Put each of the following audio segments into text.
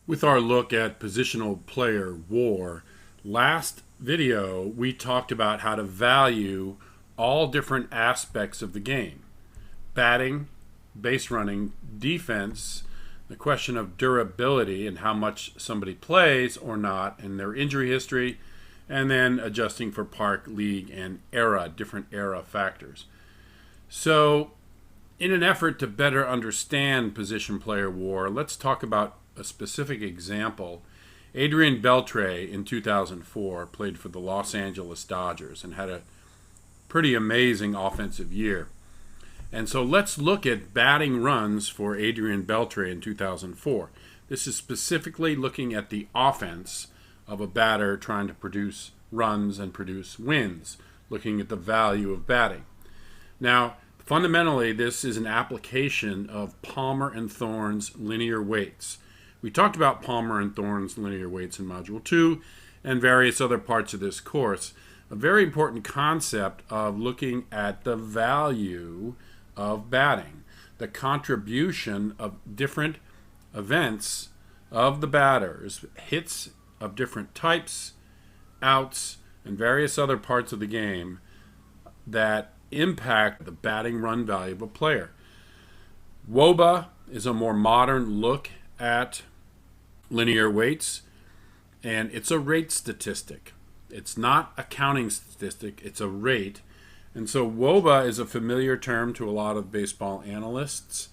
With our look at positional player WAR, last video we talked about how to value all different aspects of the game. Batting, base running, defense, the question of durability and how much somebody plays or not, and their injury history, and then adjusting for park, league, and era, different era factors. So in an effort to better understand position player WAR, let's talk about a specific example. Adrian Beltre in 2004 played for the Los Angeles Dodgers and had a pretty amazing offensive year. And so let's look at batting runs for Adrian Beltre in 2004. This is specifically looking at the offense of a batter trying to produce runs and produce wins, looking at the value of batting. Now, fundamentally, this is an application of Palmer and Thorne's linear weights. We talked about Palmer and Thorne's linear weights in Module 2 and various other parts of this course. A very important concept of looking at the value of batting, the contribution of different events of the batters, hits of different types, outs, and various other parts of the game that impact the batting run value of a player. WOBA is a more modern look at linear weights, and it's a rate statistic. It's not a counting statistic, it's a rate. And so WOBA is a familiar term to a lot of baseball analysts,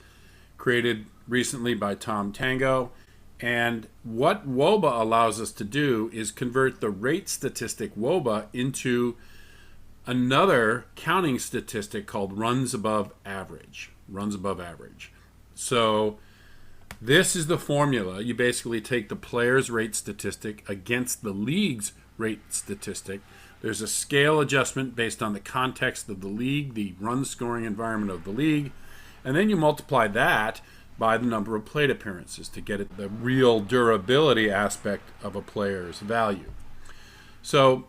created recently by Tom Tango. And what WOBA allows us to do is convert the rate statistic WOBA into another counting statistic called runs above average. Runs above average. So this is the formula. You basically take the player's rate statistic against the league's rate statistic. There's a scale adjustment based on the context of the league, the run scoring environment of the league, and then you multiply that by the number of plate appearances to get at the real durability aspect of a player's value. So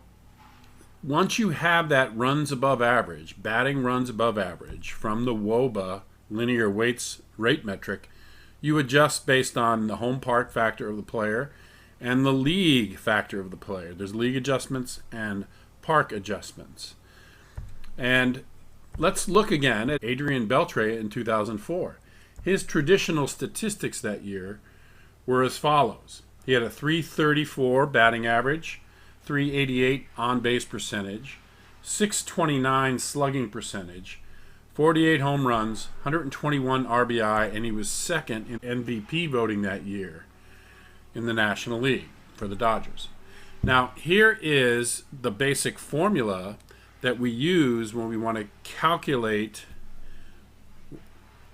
once you have that runs above average, batting runs above average from the WOBA linear weights rate metric, you adjust based on the home park factor of the player and the league factor of the player. There's league adjustments and park adjustments. And let's look again at Adrian Beltre in 2004. His traditional statistics that year were as follows. He had a .334 batting average, .388 on-base percentage, .629 slugging percentage, 48 home runs, 121 RBI, and he was second in MVP voting that year in the National League for the Dodgers. Now, here is the basic formula that we use when we want to calculate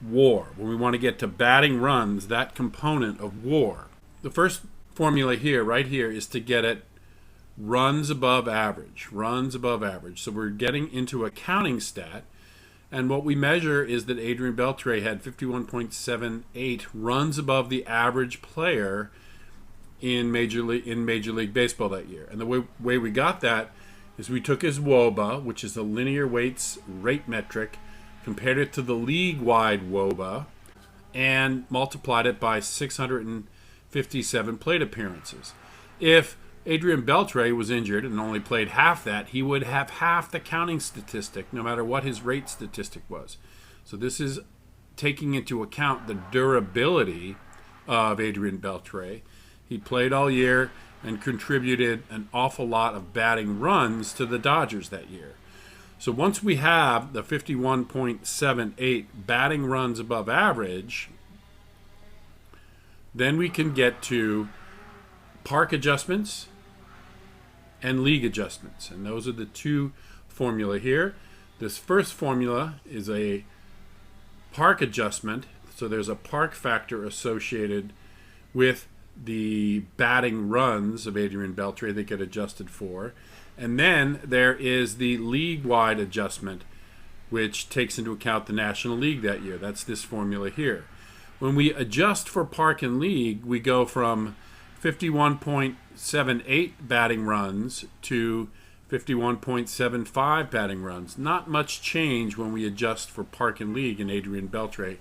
WAR, when we want to get to batting runs, that component of WAR. The first formula here, right here, is to get it runs above average, runs above average. So we're getting into a counting stat. And what we measure is that Adrian Beltre had 51.78 runs above the average player in Major League Baseball that year. And the way we got that is we took his WOBA, which is the linear weights rate metric, compared it to the league-wide WOBA, and multiplied it by 657 plate appearances. If Adrian Beltre was injured and only played half that, he would have half the counting statistic, no matter what his rate statistic was. So this is taking into account the durability of Adrian Beltre. He played all year and contributed an awful lot of batting runs to the Dodgers that year. So once we have the 51.78 batting runs above average, then we can get to park adjustments and league adjustments. And those are the two formula here. This first formula is a park adjustment. So there's a park factor associated with the batting runs of Adrian Beltre that get adjusted for. And then there is the league-wide adjustment, which takes into account the National League that year. That's this formula here. When we adjust for park and league, we go from 51.78 batting runs to 51.75 batting runs. Not much change when we adjust for park and league in Adrian Beltre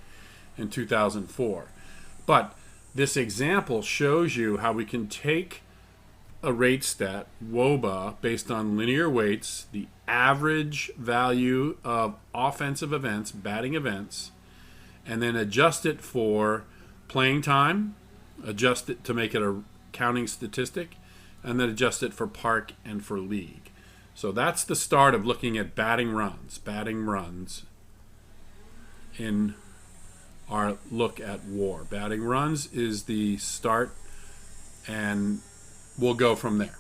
in 2004. But This example shows you how we can take a rate stat, WOBA, based on linear weights, the average value of offensive events, batting events, and then adjust it for playing time, adjust it to make it a counting statistic, and then adjust it for park and for league. So that's the start of looking at batting runs in our look at WAR. Batting runs is the start, and we'll go from there.